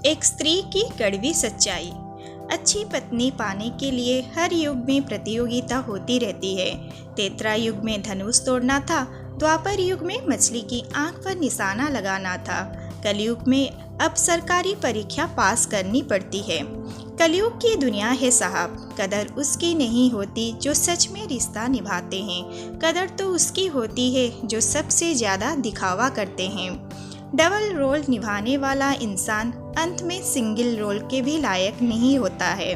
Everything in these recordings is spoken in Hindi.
एक स्त्री की कड़वी सच्चाई। अच्छी पत्नी पाने के लिए हर युग में प्रतियोगिता होती रहती है। त्रेता युग में धनुष तोड़ना था, द्वापर युग में मछली की आंख पर निशाना लगाना था, कलयुग में अब सरकारी परीक्षा पास करनी पड़ती है। कलयुग की दुनिया है साहब, कदर उसकी नहीं होती जो सच में रिश्ता निभाते हैं, कदर तो उसकी होती है जो सबसे ज़्यादा दिखावा करते हैं। डबल रोल निभाने वाला इंसान अंत में सिंगल रोल के भी लायक नहीं होता है।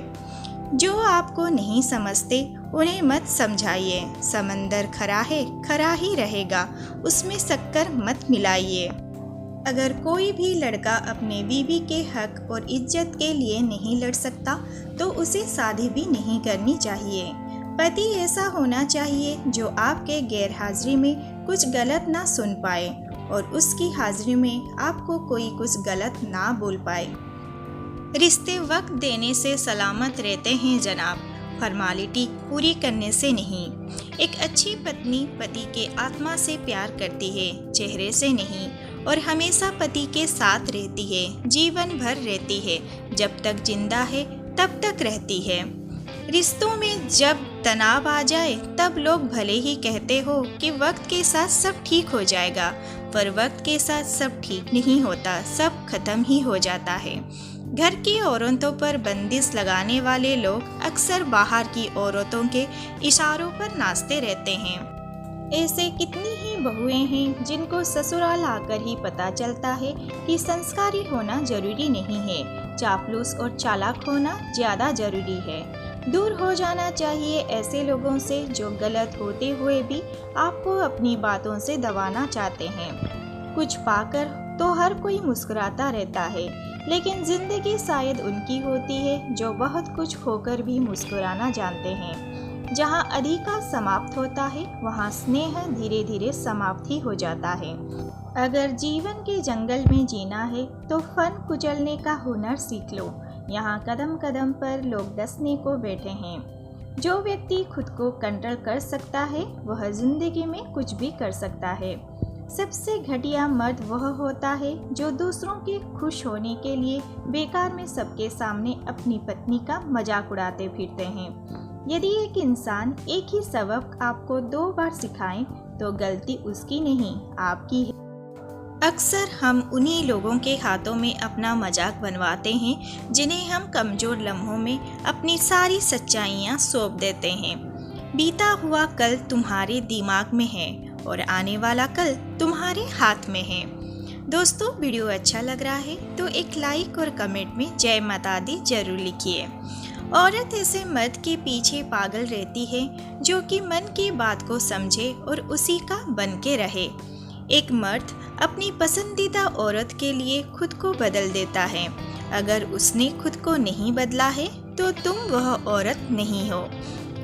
जो आपको नहीं समझते उन्हें मत समझाइए, समंदर खरा है खरा ही रहेगा, उसमें शक्कर मत मिलाइए। अगर कोई भी लड़का अपने बीवी के हक और इज्जत के लिए नहीं लड़ सकता तो उसे शादी भी नहीं करनी चाहिए। पति ऐसा होना चाहिए जो आपके गैर हाजिरी में कुछ गलत ना सुन पाए और उसकी हाजिरी में आपको कोई कुछ गलत ना बोल पाए। रिश्ते वक्त देने से सलामत रहते हैं जनाब, फॉर्मेलिटी पूरी करने से नहीं। एक अच्छी पत्नी पति के आत्मा से प्यार करती है, चेहरे से नहीं, और हमेशा पति के साथ रहती है, जीवन भर रहती है, जब तक जिंदा है तब तक रहती है। रिश्तों में जब तनाव आ जाए तब लोग भले ही कहते हो कि वक्त के साथ सब ठीक हो जाएगा, पर वक्त के साथ सब ठीक नहीं होता, सब खत्म ही हो जाता है। घर की औरतों पर बंदिश लगाने वाले लोग अक्सर बाहर की औरतों के इशारों पर नाचते रहते हैं। ऐसे कितनी ही बहुएं हैं जिनको ससुराल आकर ही पता चलता है कि संस्कारी होना जरूरी नहीं है, चापलूस और चालाक होना ज़्यादा जरूरी है। दूर हो जाना चाहिए ऐसे लोगों से जो गलत होते हुए भी आपको अपनी बातों से दबाना चाहते हैं। कुछ पाकर तो हर कोई मुस्कुराता रहता है, लेकिन जिंदगी शायद उनकी होती है जो बहुत कुछ खोकर भी मुस्कुराना जानते हैं। जहाँ अधिकार समाप्त होता है वहाँ स्नेह धीरे धीरे समाप्त ही हो जाता है। अगर जीवन के जंगल में जीना है तो फन कुचलने का हुनर सीख लो, यहाँ कदम कदम पर लोग डसने को बैठे हैं। जो व्यक्ति खुद को कंट्रोल कर सकता है वह जिंदगी में कुछ भी कर सकता है। सबसे घटिया मर्द वह होता है जो दूसरों के खुश होने के लिए बेकार में सबके सामने अपनी पत्नी का मजाक उड़ाते फिरते हैं। यदि एक इंसान एक ही सबक आपको 2 बार सिखाए तो गलती उसकी नहीं आपकी है। अक्सर हम उन्हीं लोगों के हाथों में अपना मजाक बनवाते हैं जिन्हें हम कमज़ोर लम्हों में अपनी सारी सच्चाइयाँ सौंप देते हैं। बीता हुआ कल तुम्हारे दिमाग में है और आने वाला कल तुम्हारे हाथ में है। दोस्तों, वीडियो अच्छा लग रहा है तो एक लाइक और कमेंट में जय माता दी जरूर लिखिए। औरत ऐसे मर्द के पीछे पागल रहती है जो कि मन की बात को समझे और उसी का बन के रहे। एक मर्द अपनी पसंदीदा औरत के लिए खुद को बदल देता है। अगर उसने खुद को नहीं बदला है तो तुम वह औरत नहीं हो।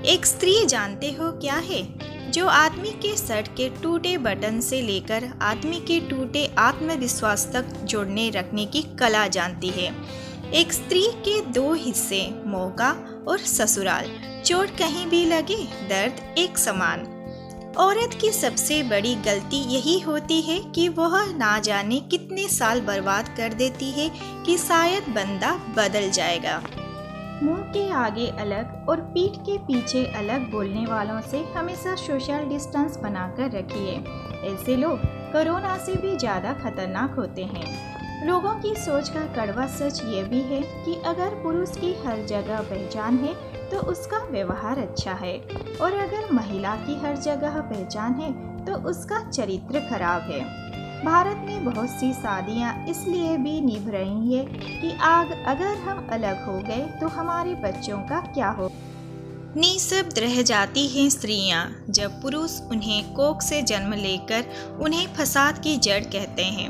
एक स्त्री जानते हो क्या है? जो आदमी के शर्ट के टूटे बटन से लेकर आदमी के टूटे आत्मविश्वास तक जोड़ने रखने की कला जानती है। एक स्त्री के 2 हिस्से, मौका और ससुराल, चोट कहीं भी लगे दर्द एक समान। औरत की सबसे बड़ी गलती यही होती है कि वह ना जाने कितने साल बर्बाद कर देती है कि शायद बंदा बदल जाएगा। मुंह के आगे अलग और पीठ के पीछे अलग बोलने वालों से हमेशा सोशल डिस्टेंस बनाकर रखिए। ऐसे लोग कोरोना से भी ज़्यादा खतरनाक होते हैं। लोगों की सोच का कड़वा सच ये भी है कि अगर पुरुष की हर जगह पहचान है तो उसका व्यवहार अच्छा है, और अगर महिला की हर जगह पहचान है तो उसका चरित्र खराब है। भारत में बहुत सी शादियां इसलिए भी निभ रही है कि अगर हम अलग हो गए तो हमारे बच्चों का क्या हो। निःशब्द रह जाती हैं स्त्रियां जब पुरुष उन्हें कोख से जन्म लेकर उन्हें फसाद की जड़ कहते हैं।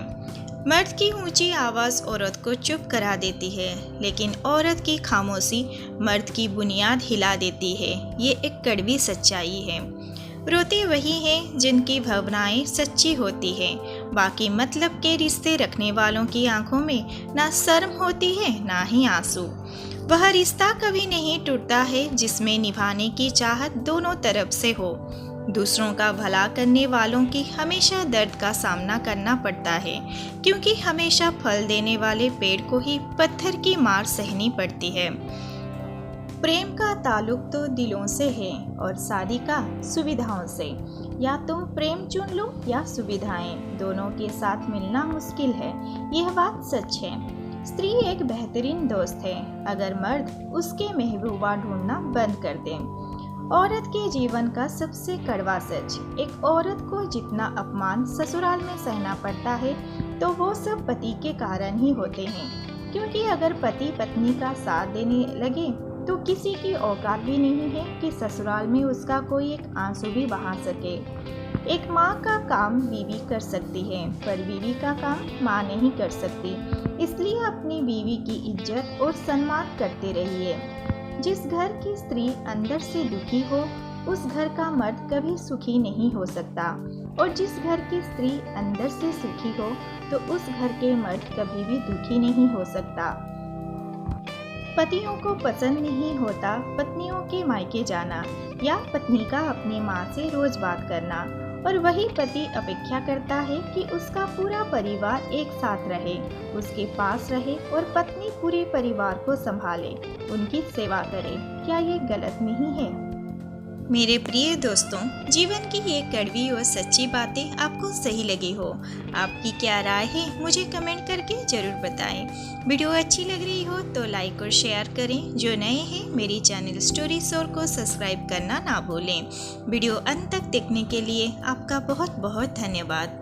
मर्द की ऊंची आवाज़ औरत को चुप करा देती है, लेकिन औरत की खामोशी मर्द की बुनियाद हिला देती है। ये एक कड़वी सच्चाई है। रोते वही हैं जिनकी भावनाएं सच्ची होती हैं। बाकी मतलब के रिश्ते रखने वालों की आंखों में ना शर्म होती है ना ही आंसू। वह रिश्ता कभी नहीं टूटता है जिसमें निभाने की चाहत दोनों तरफ से हो। दूसरों का भला करने वालों की हमेशा दर्द का सामना करना पड़ता है, क्योंकि हमेशा फल देने वाले पेड़ को ही पत्थर की मार सहनी पड़ती है। प्रेम का ताल्लुक तो दिलों से है और शादी का सुविधाओं से। या तुम प्रेम चुन लो या सुविधाएं, दोनों के साथ मिलना मुश्किल है, यह बात सच है। स्त्री एक बेहतरीन दोस्त है अगर मर्द उसके महबूबा ढूंढना बंद कर दें। औरत के जीवन का सबसे कड़वा सच, एक औरत को जितना अपमान ससुराल में सहना पड़ता है तो वो सब पति के कारण ही होते हैं, क्योंकि अगर पति पत्नी का साथ देने लगे तो किसी की औकात भी नहीं है कि ससुराल में उसका कोई एक आंसू भी बहा सके। एक माँ का काम बीवी कर सकती है, पर बीवी का काम माँ नहीं कर सकती। इसलिए अपनी बीवी की इज्जत और सम्मान करते रहिए। जिस घर की स्त्री अंदर से दुखी हो उस घर का मर्द कभी सुखी नहीं हो सकता, और जिस घर की स्त्री अंदर से सुखी हो तो उस घर के मर्द कभी भी दुखी नहीं हो सकता। पतियों को पसंद नहीं होता पत्नियों के मायके जाना या पत्नी का अपनी माँ से रोज बात करना, और वही पति अपेक्षा करता है कि उसका पूरा परिवार एक साथ रहे, उसके पास रहे और पत्नी पूरे परिवार को संभाले, उनकी सेवा करे। क्या ये गलत नहीं है? मेरे प्रिय दोस्तों, जीवन की ये कड़वी और सच्ची बातें आपको सही लगी हो, आपकी क्या राय है मुझे कमेंट करके ज़रूर बताएं। वीडियो अच्छी लग रही हो तो लाइक और शेयर करें। जो नए हैं मेरी चैनल स्टोरी शोर को सब्सक्राइब करना ना भूलें। वीडियो अंत तक देखने के लिए आपका बहुत बहुत धन्यवाद।